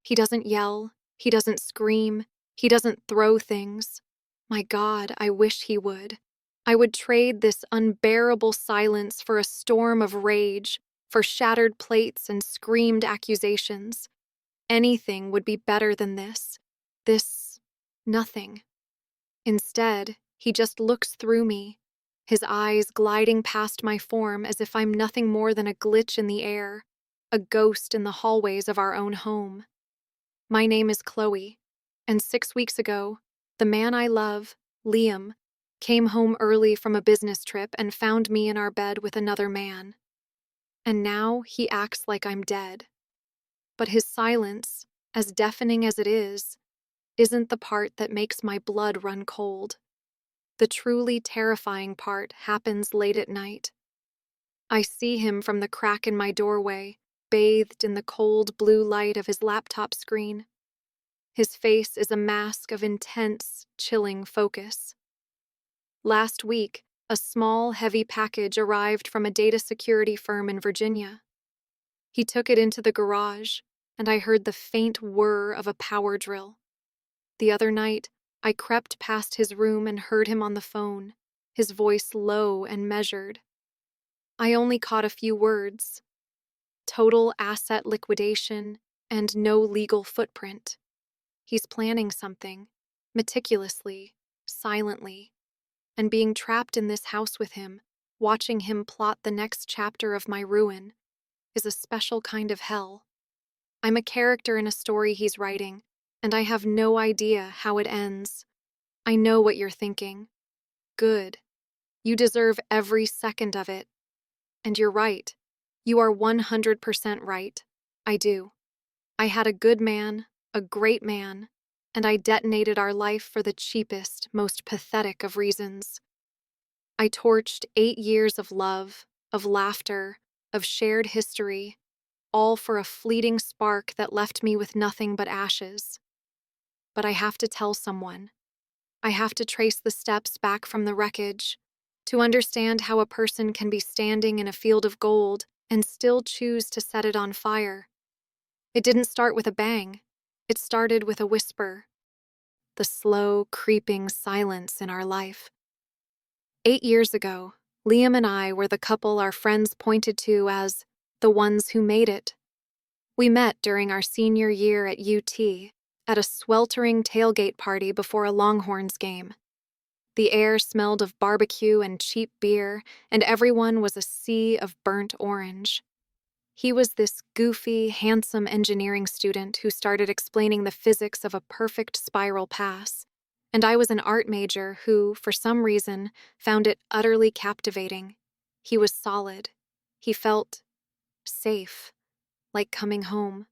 He doesn't yell, he doesn't scream, he doesn't throw things. My God, I wish he would. I would trade this unbearable silence for a storm of rage, for shattered plates and screamed accusations. Anything would be better than this. This nothing. Instead, he just looks through me, his eyes gliding past my form as if I'm nothing more than a glitch in the air, a ghost in the hallways of our own home. My name is Chloe, and 6 weeks ago, the man I love, Liam, came home early from a business trip and found me in our bed with another man. And now he acts like I'm dead. But his silence, as deafening as it is, isn't the part that makes my blood run cold. The truly terrifying part happens late at night. I see him from the crack in my doorway, bathed in the cold blue light of his laptop screen. His face is a mask of intense, chilling focus. Last week, a small, heavy package arrived from a data security firm in Virginia. He took it into the garage, and I heard the faint whir of a power drill. The other night, I crept past his room and heard him on the phone, his voice low and measured. I only caught a few words: total asset liquidation and no legal footprint. He's planning something, meticulously, silently, and being trapped in this house with him, watching him plot the next chapter of my ruin, is a special kind of hell. I'm a character in a story he's writing, and I have no idea how it ends. I know what you're thinking. Good. You deserve every second of it. And you're right. You are 100% right. I do. I had a good man, a great man, and I detonated our life for the cheapest, most pathetic of reasons. I torched 8 years of love, of laughter, of shared history, all for a fleeting spark that left me with nothing but ashes. But I have to tell someone. I have to trace the steps back from the wreckage, to understand how a person can be standing in a field of gold and still choose to set it on fire. It didn't start with a bang. It started with a whisper, the slow, creeping silence in our life. 8 years ago, Liam and I were the couple our friends pointed to as the ones who made it. We met during our senior year at UT, at a sweltering tailgate party before a Longhorns game. The air smelled of barbecue and cheap beer, and everyone was a sea of burnt orange. He was this goofy, handsome engineering student who started explaining the physics of a perfect spiral pass, and I was an art major who, for some reason, found it utterly captivating. He was solid. He felt safe, like coming home.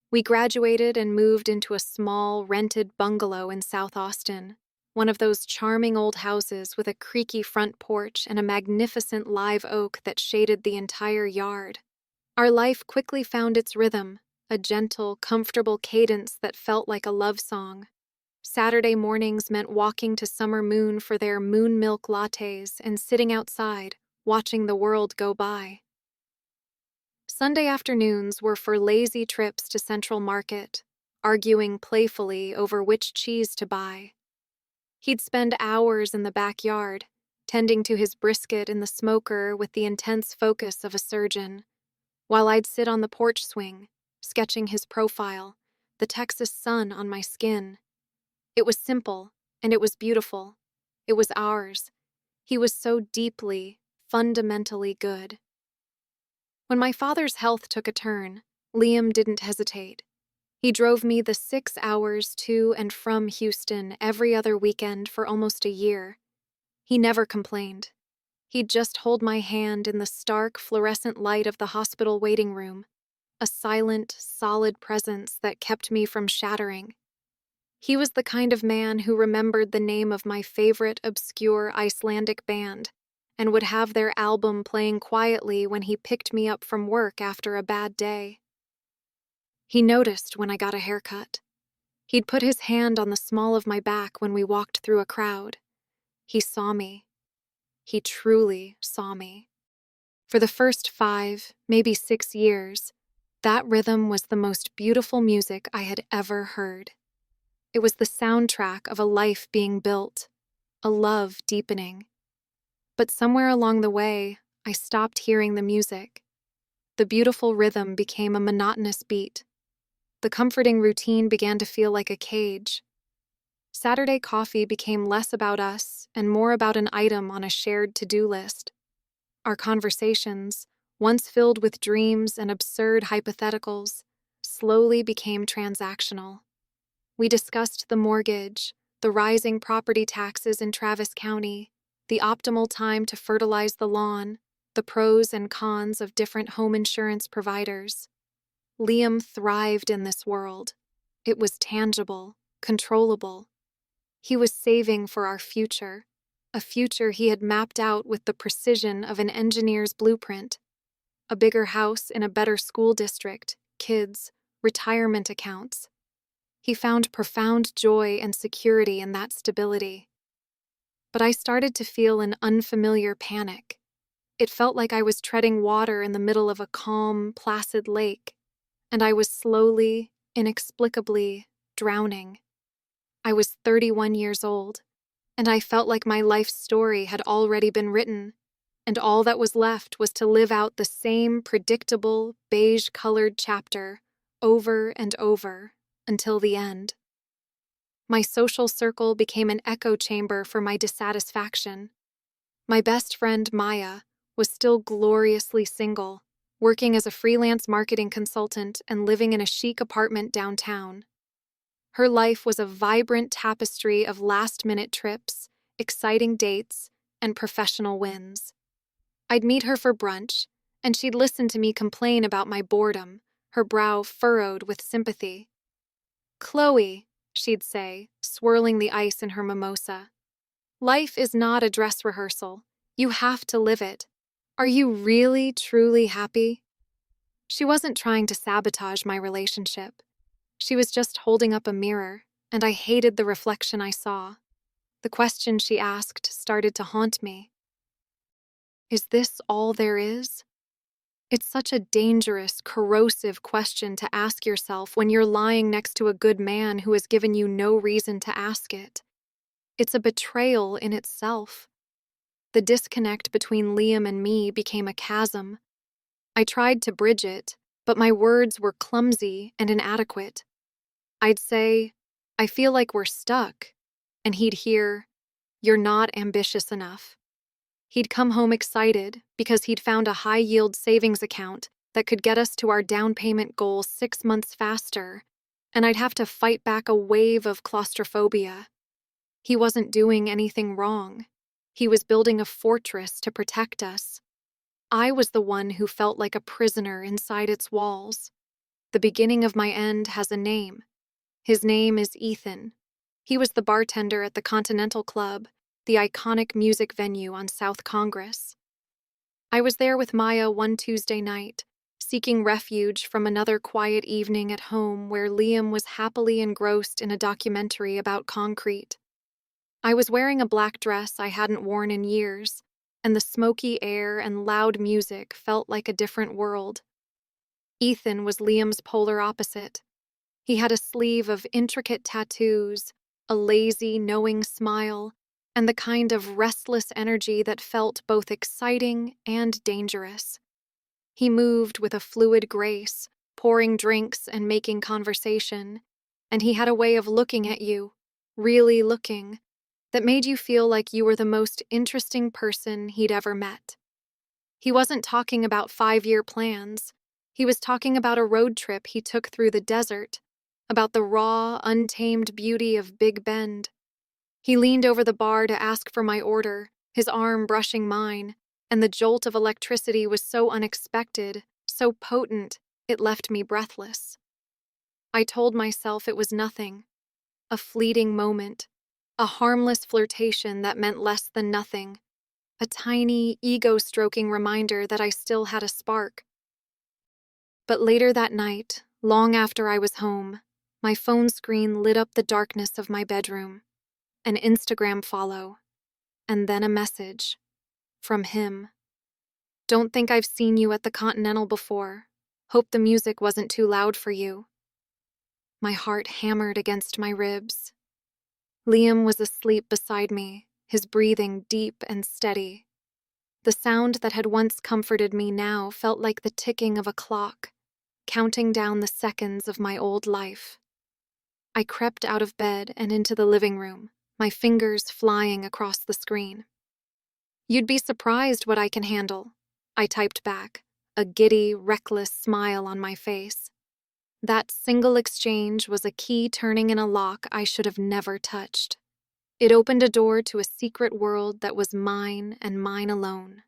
We graduated and moved into a small, rented bungalow in South Austin, one of those charming old houses with a creaky front porch and a magnificent live oak that shaded the entire yard. Our life quickly found its rhythm, a gentle, comfortable cadence that felt like a love song. Saturday mornings meant walking to Summer Moon for their moon milk lattes and sitting outside, watching the world go by. Sunday afternoons were for lazy trips to Central Market, arguing playfully over which cheese to buy. He'd spend hours in the backyard, tending to his brisket in the smoker with the intense focus of a surgeon, while I'd sit on the porch swing, sketching his profile, the Texas sun on my skin. It was simple, and it was beautiful. It was ours. He was so deeply, fundamentally good. When my father's health took a turn, Liam didn't hesitate. He drove me the 6 hours to and from Houston every other weekend for almost a year. He never complained. He'd just hold my hand in the stark, fluorescent light of the hospital waiting room, a silent, solid presence that kept me from shattering. He was the kind of man who remembered the name of my favorite obscure Icelandic band and would have their album playing quietly when he picked me up from work after a bad day. He noticed when I got a haircut. He'd put his hand on the small of my back when we walked through a crowd. He saw me. He truly saw me. For the first 5, maybe 6 years, That rhythm was the most beautiful music I had ever heard. It was the soundtrack of a life being built, a love deepening. But somewhere along the way, I stopped hearing the music. The beautiful rhythm became a monotonous beat. The comforting routine began to feel like a cage. Saturday coffee became less about us and more about an item on a shared to-do list. Our conversations, once filled with dreams and absurd hypotheticals, slowly became transactional. We discussed the mortgage, the rising property taxes in Travis County, the optimal time to fertilize the lawn, the pros and cons of different home insurance providers. Liam thrived in this world. It was tangible, controllable. He was saving for our future, a future he had mapped out with the precision of an engineer's blueprint. A bigger house in a better school district, kids, retirement accounts. He found profound joy and security in that stability. But I started to feel an unfamiliar panic. It felt like I was treading water in the middle of a calm, placid lake, and I was slowly, inexplicably drowning. I was 31 years old, and I felt like my life story had already been written, and all that was left was to live out the same predictable, beige-colored chapter over and over until the end. My social circle became an echo chamber for my dissatisfaction. My best friend, Maya, was still gloriously single, working as a freelance marketing consultant and living in a chic apartment downtown. Her life was a vibrant tapestry of last-minute trips, exciting dates, and professional wins. I'd meet her for brunch, and she'd listen to me complain about my boredom, her brow furrowed with sympathy. "Chloe," she'd say, swirling the ice in her mimosa, "life is not a dress rehearsal. You have to live it. Are you really, truly happy?" She wasn't trying to sabotage my relationship. She was just holding up a mirror, and I hated the reflection I saw. The question she asked started to haunt me. Is this all there is? It's such a dangerous, corrosive question to ask yourself when you're lying next to a good man who has given you no reason to ask it. It's a betrayal in itself. The disconnect between Liam and me became a chasm. I tried to bridge it, but my words were clumsy and inadequate. I'd say, "I feel like we're stuck," and he'd hear, "You're not ambitious enough." He'd come home excited because he'd found a high-yield savings account that could get us to our down payment goal 6 months faster, and I'd have to fight back a wave of claustrophobia. He wasn't doing anything wrong. He was building a fortress to protect us. I was the one who felt like a prisoner inside its walls. The beginning of my end has a name. His name is Ethan. He was the bartender at the Continental Club, the iconic music venue on South Congress. I was there with Maya one Tuesday night, seeking refuge from another quiet evening at home where Liam was happily engrossed in a documentary about concrete. I was wearing a black dress I hadn't worn in years, and the smoky air and loud music felt like a different world. Ethan was Liam's polar opposite. He had a sleeve of intricate tattoos, a lazy, knowing smile, and the kind of restless energy that felt both exciting and dangerous. He moved with a fluid grace, pouring drinks and making conversation, and he had a way of looking at you, really looking, that made you feel like you were the most interesting person he'd ever met. He wasn't talking about 5-year plans. He was talking about a road trip he took through the desert, about the raw, untamed beauty of Big Bend. He leaned over the bar to ask for my order, his arm brushing mine, and the jolt of electricity was so unexpected, so potent, it left me breathless. I told myself it was nothing, a fleeting moment, a harmless flirtation that meant less than nothing, a tiny, ego-stroking reminder that I still had a spark. But later that night, long after I was home, my phone screen lit up the darkness of my bedroom. An Instagram follow, and then a message. From him. "Don't think I've seen you at the Continental before. Hope the music wasn't too loud for you." My heart hammered against my ribs. Liam was asleep beside me, his breathing deep and steady. The sound that had once comforted me now felt like the ticking of a clock, counting down the seconds of my old life. I crept out of bed and into the living room, my fingers flying across the screen. "You'd be surprised what I can handle," I typed back, a giddy, reckless smile on my face. That single exchange was a key turning in a lock I should have never touched. It opened a door to a secret world that was mine and mine alone.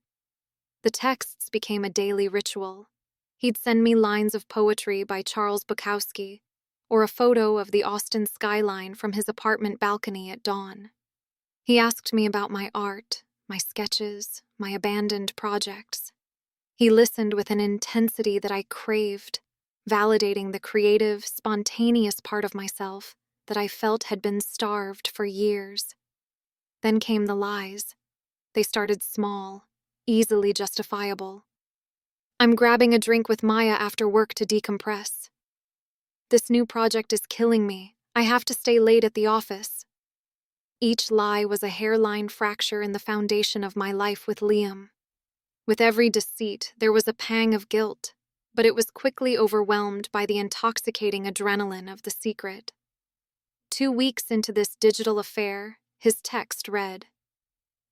The texts became a daily ritual. He'd send me lines of poetry by Charles Bukowski, or a photo of the Austin skyline from his apartment balcony at dawn. He asked me about my art, my sketches, my abandoned projects. He listened with an intensity that I craved, validating the creative, spontaneous part of myself that I felt had been starved for years. Then came the lies. They started small, easily justifiable. "I'm grabbing a drink with Maya after work to decompress." "This new project is killing me. I have to stay late at the office." Each lie was a hairline fracture in the foundation of my life with Liam. With every deceit, there was a pang of guilt, but it was quickly overwhelmed by the intoxicating adrenaline of the secret. 2 weeks into this digital affair, his text read,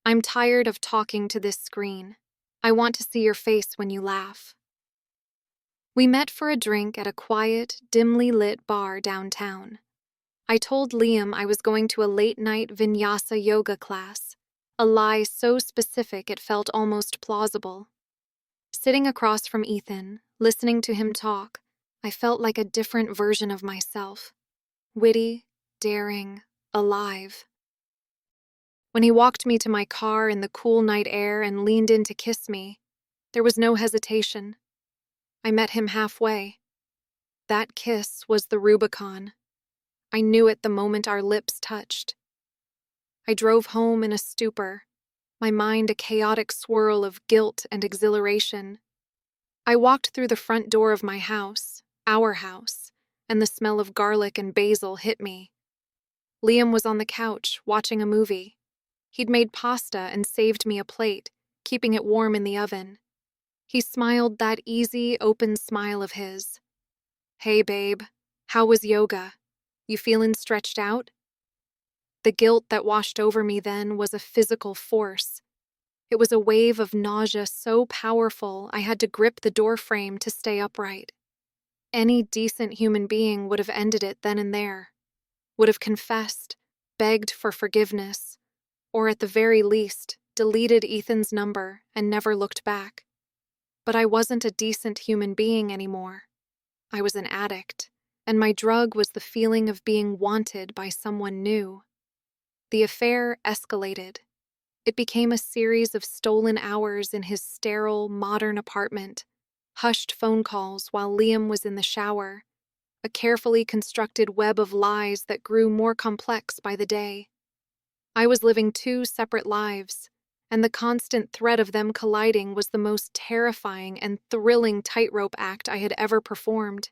"I'm tired of talking to this screen. I want to see your face when you laugh." We met for a drink at a quiet, dimly lit bar downtown. I told Liam I was going to a late-night vinyasa yoga class, a lie so specific it felt almost plausible. Sitting across from Ethan, listening to him talk, I felt like a different version of myself. Witty, daring, alive. When he walked me to my car in the cool night air and leaned in to kiss me, there was no hesitation. I met him halfway. That kiss was the Rubicon. I knew it the moment our lips touched. I drove home in a stupor, my mind a chaotic swirl of guilt and exhilaration. I walked through the front door of my house, our house, and the smell of garlic and basil hit me. Liam was on the couch, watching a movie. He'd made pasta and saved me a plate, keeping it warm in the oven. He smiled that easy, open smile of his. "Hey, babe, how was yoga? You feeling stretched out?" The guilt that washed over me then was a physical force. It was a wave of nausea so powerful I had to grip the doorframe to stay upright. Any decent human being would have ended it then and there, would have confessed, begged for forgiveness, or at the very least, deleted Ethan's number and never looked back. But I wasn't a decent human being anymore. I was an addict, and my drug was the feeling of being wanted by someone new. The affair escalated. It became a series of stolen hours in his sterile, modern apartment, hushed phone calls while Liam was in the shower, a carefully constructed web of lies that grew more complex by the day. I was living 2 separate lives, and the constant threat of them colliding was the most terrifying and thrilling tightrope act I had ever performed.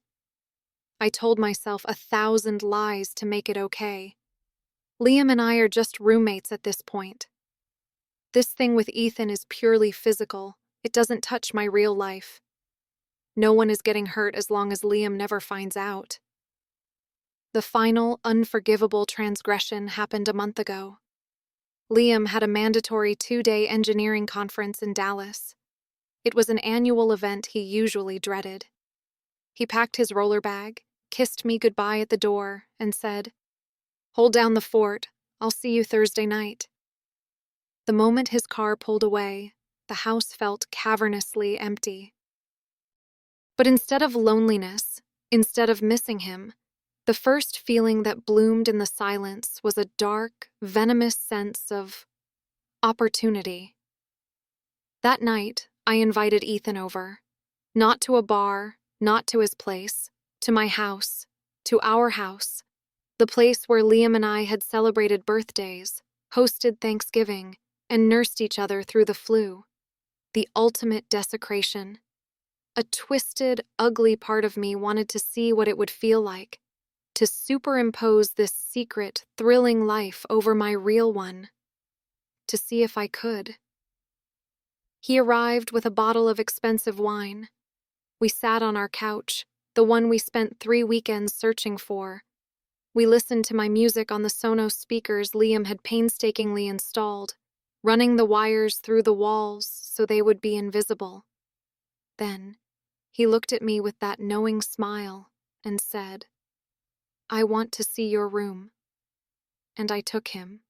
I told myself 1,000 lies to make it okay. Liam and I are just roommates at this point. This thing with Ethan is purely physical. It doesn't touch my real life. No one is getting hurt as long as Liam never finds out. The final, unforgivable transgression happened a month ago. Liam had a mandatory 2-day engineering conference in Dallas. It was an annual event he usually dreaded. He packed his roller bag, kissed me goodbye at the door, and said, "Hold down the fort. I'll see you Thursday night." The moment his car pulled away, the house felt cavernously empty. But instead of loneliness, instead of missing him, the first feeling that bloomed in the silence was a dark, venomous sense of opportunity. That night, I invited Ethan over. Not to a bar, not to his place, to my house, to our house, the place where Liam and I had celebrated birthdays, hosted Thanksgiving, and nursed each other through the flu. The ultimate desecration. A twisted, ugly part of me wanted to see what it would feel like, to superimpose this secret, thrilling life over my real one, to see if I could. He arrived with a bottle of expensive wine. We sat on our couch, the one we spent 3 weekends searching for. We listened to my music on the Sonos speakers Liam had painstakingly installed, running the wires through the walls so they would be invisible. Then, he looked at me with that knowing smile and said, "I want to see your room." And I took him.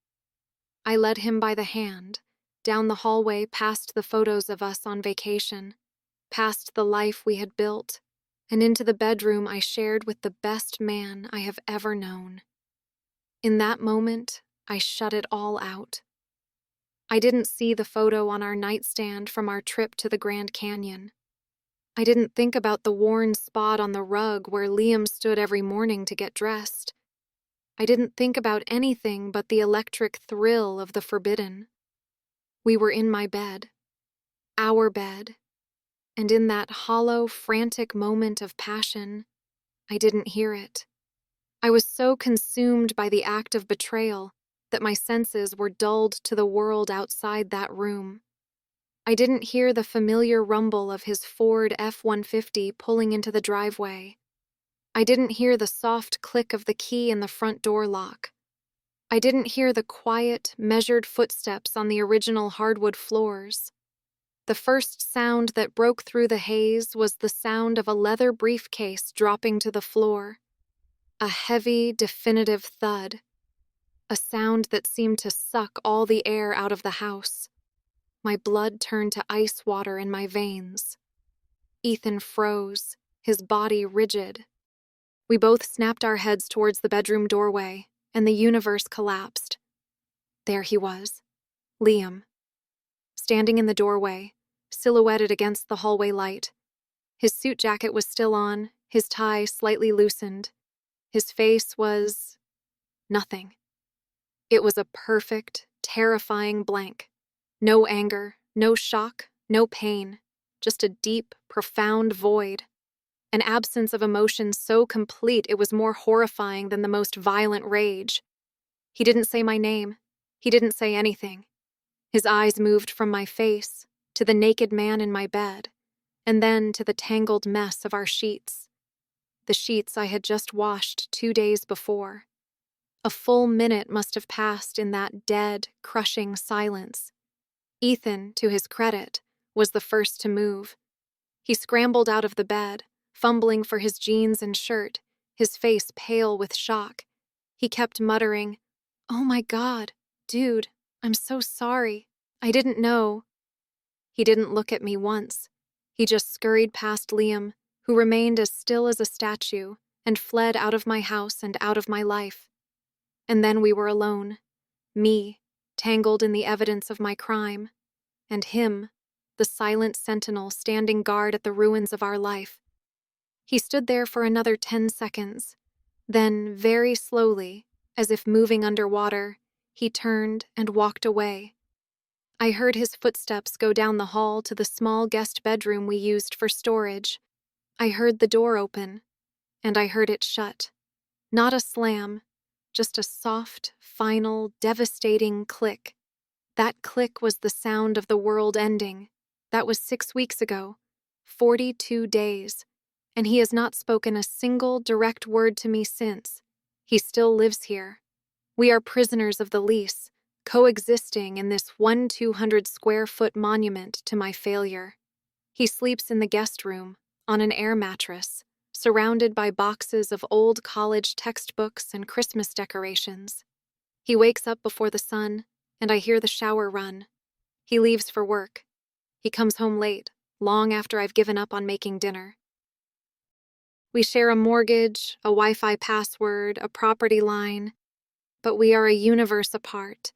I led him by the hand, down the hallway past the photos of us on vacation, past the life we had built, and into the bedroom I shared with the best man I have ever known. In that moment, I shut it all out. I didn't see the photo on our nightstand from our trip to the Grand Canyon. I didn't think about the worn spot on the rug where Liam stood every morning to get dressed. I didn't think about anything but the electric thrill of the forbidden. We were in my bed, our bed, and in that hollow, frantic moment of passion, I didn't hear it. I was so consumed by the act of betrayal that my senses were dulled to the world outside that room. I didn't hear the familiar rumble of his Ford F-150 pulling into the driveway. I didn't hear the soft click of the key in the front door lock. I didn't hear the quiet, measured footsteps on the original hardwood floors. The first sound that broke through the haze was the sound of a leather briefcase dropping to the floor. A heavy, definitive thud. A sound that seemed to suck all the air out of the house. My blood turned to ice water in my veins. Ethan froze, his body rigid. We both snapped our heads towards the bedroom doorway, and the universe collapsed. There he was, Liam, standing in the doorway, silhouetted against the hallway light. His suit jacket was still on, his tie slightly loosened. His face was nothing. It was a perfect, terrifying blank. No anger, no shock, no pain, just a deep, profound void. An absence of emotion so complete it was more horrifying than the most violent rage. He didn't say my name. He didn't say anything. His eyes moved from my face to the naked man in my bed, and then to the tangled mess of our sheets. The sheets I had just washed 2 days before. A full minute must have passed in that dead, crushing silence. Ethan, to his credit, was the first to move. He scrambled out of the bed, fumbling for his jeans and shirt, his face pale with shock. He kept muttering, "Oh my God, dude, I'm so sorry. I didn't know." He didn't look at me once. He just scurried past Liam, who remained as still as a statue, and fled out of my house and out of my life. And then we were alone. Me, tangled in the evidence of my crime, and him, the silent sentinel standing guard at the ruins of our life. He stood there for another 10 seconds. Then, very slowly, as if moving underwater, he turned and walked away. I heard his footsteps go down the hall to the small guest bedroom we used for storage. I heard the door open, and I heard it shut. Not a slam, just a soft, final, devastating click. That click was the sound of the world ending. That was 6 weeks ago, 42 days, and he has not spoken a single direct word to me since. He still lives here. We are prisoners of the lease, coexisting in this 200-square-foot monument to my failure. He sleeps in the guest room, on an air mattress, surrounded by boxes of old college textbooks and Christmas decorations. He wakes up before the sun, and I hear the shower run. He leaves for work. He comes home late, long after I've given up on making dinner. We share a mortgage, a Wi-Fi password, a property line, but we are a universe apart.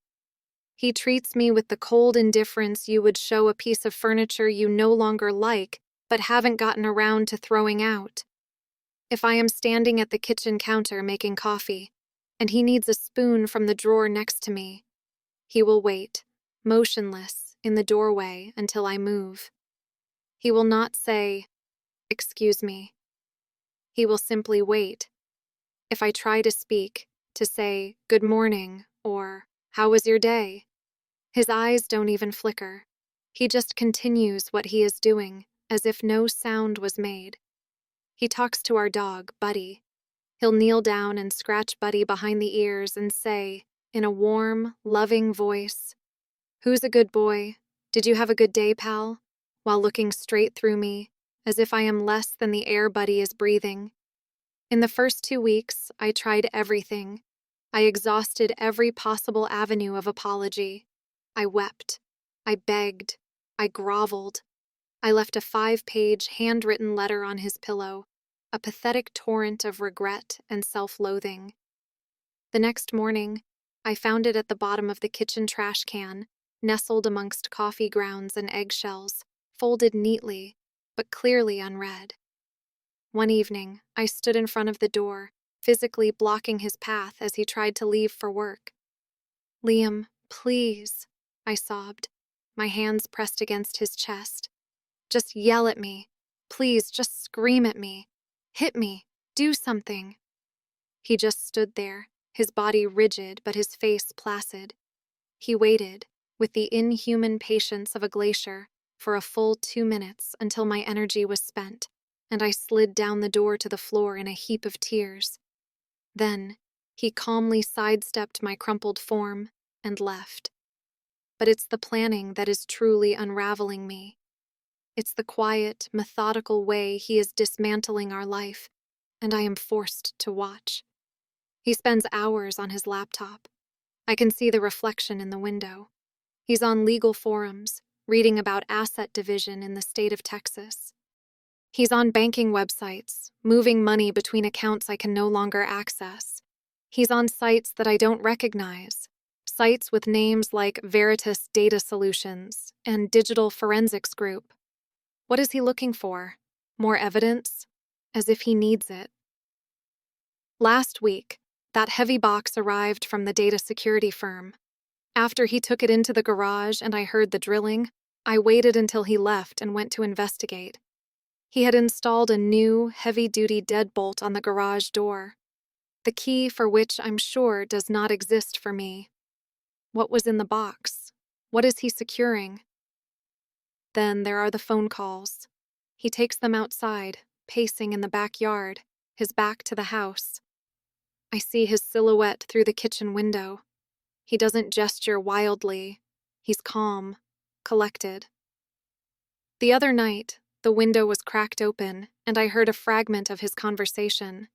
He treats me with the cold indifference you would show a piece of furniture you no longer like, but haven't gotten around to throwing out. If I am standing at the kitchen counter making coffee, and he needs a spoon from the drawer next to me, he will wait, motionless, in the doorway until I move. He will not say, Excuse me. He will simply wait. If I try to speak, to say, good morning, or, how was your day? His eyes don't even flicker. He just continues what he is doing, as if no sound was made. He talks to our dog, Buddy. He'll kneel down and scratch Buddy behind the ears and say, in a warm, loving voice, "Who's a good boy? Did you have a good day, pal?" While looking straight through me, as if I am less than the air Buddy is breathing. In the first 2 weeks, I tried everything. I exhausted every possible avenue of apology. I wept. I begged. I groveled. I left a 5-page handwritten letter on his pillow, a pathetic torrent of regret and self-loathing. The next morning, I found it at the bottom of the kitchen trash can, nestled amongst coffee grounds and eggshells, folded neatly, but clearly unread. One evening, I stood in front of the door, physically blocking his path as he tried to leave for work. "Liam, please," I sobbed, my hands pressed against his chest. "Just yell at me. Please, just scream at me. Hit me. Do something." He just stood there, his body rigid but his face placid. He waited, with the inhuman patience of a glacier, for a full 2 minutes until my energy was spent, and I slid down the door to the floor in a heap of tears. Then, he calmly sidestepped my crumpled form and left. But it's the planning that is truly unraveling me. It's the quiet, methodical way he is dismantling our life, and I am forced to watch. He spends hours on his laptop. I can see the reflection in the window. He's on legal forums, reading about asset division in the state of Texas. He's on banking websites, moving money between accounts I can no longer access. He's on sites that I don't recognize, sites with names like Veritas Data Solutions and Digital Forensics Group. What is he looking for? More evidence? As if he needs it. Last week, that heavy box arrived from the data security firm. After he took it into the garage and I heard the drilling, I waited until he left and went to investigate. He had installed a new, heavy-duty deadbolt on the garage door, the key for which I'm sure does not exist for me. What was in the box? What is he securing? Then there are the phone calls. He takes them outside, pacing in the backyard, his back to the house. I see his silhouette through the kitchen window. He doesn't gesture wildly. He's calm, collected. The other night, the window was cracked open, and I heard a fragment of his conversation.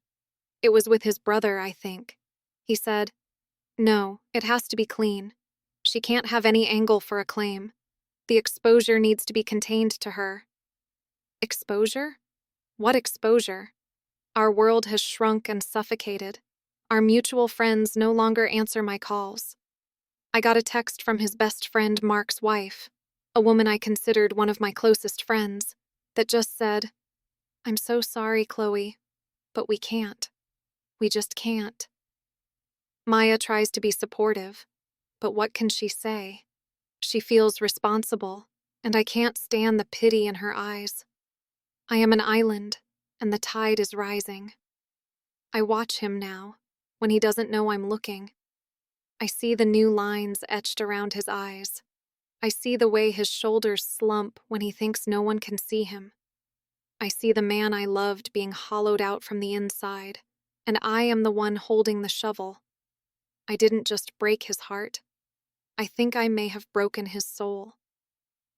It was with his brother, I think. He said, "No, it has to be clean. She can't have any angle for a claim. The exposure needs to be contained to her." Exposure? What exposure? Our world has shrunk and suffocated. Our mutual friends no longer answer my calls. I got a text from his best friend Mark's wife, a woman I considered one of my closest friends, that just said, "I'm so sorry, Chloe, but we can't. We just can't." Maya tries to be supportive, but what can she say? She feels responsible, and I can't stand the pity in her eyes. I am an island, and the tide is rising. I watch him now, when he doesn't know I'm looking. I see the new lines etched around his eyes. I see the way his shoulders slump when he thinks no one can see him. I see the man I loved being hollowed out from the inside, and I am the one holding the shovel. I didn't just break his heart. I think I may have broken his soul.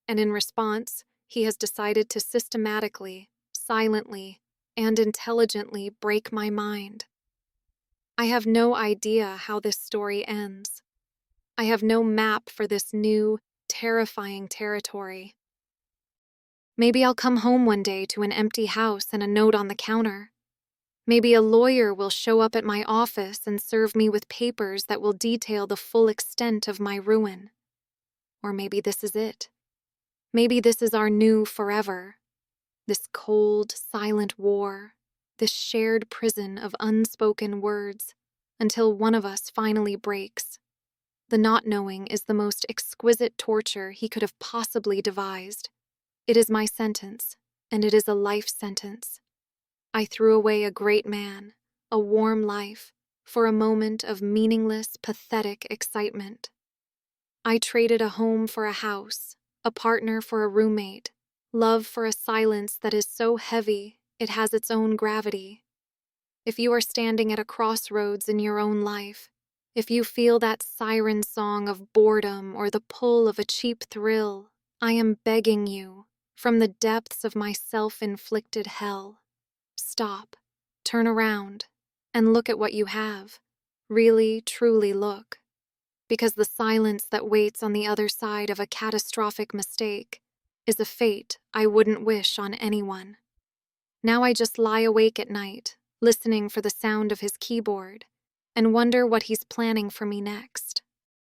And in response, he has decided to systematically, silently, and intelligently break my mind. I have no idea how this story ends. I have no map for this new, terrifying territory. Maybe I'll come home one day to an empty house and a note on the counter. Maybe a lawyer will show up at my office and serve me with papers that will detail the full extent of my ruin. Or maybe this is it. Maybe this is our new forever. This cold, silent war. This shared prison of unspoken words, until one of us finally breaks. The not knowing is the most exquisite torture he could have possibly devised. It is my sentence, and it is a life sentence. I threw away a great man, a warm life, for a moment of meaningless, pathetic excitement. I traded a home for a house, a partner for a roommate, love for a silence that is so heavy it has its own gravity. If you are standing at a crossroads in your own life, if you feel that siren song of boredom or the pull of a cheap thrill, I am begging you, from the depths of my self-inflicted hell, stop, turn around, and look at what you have. Really, truly look. Because the silence that waits on the other side of a catastrophic mistake is a fate I wouldn't wish on anyone. Now I just lie awake at night, listening for the sound of his keyboard, and wonder what he's planning for me next.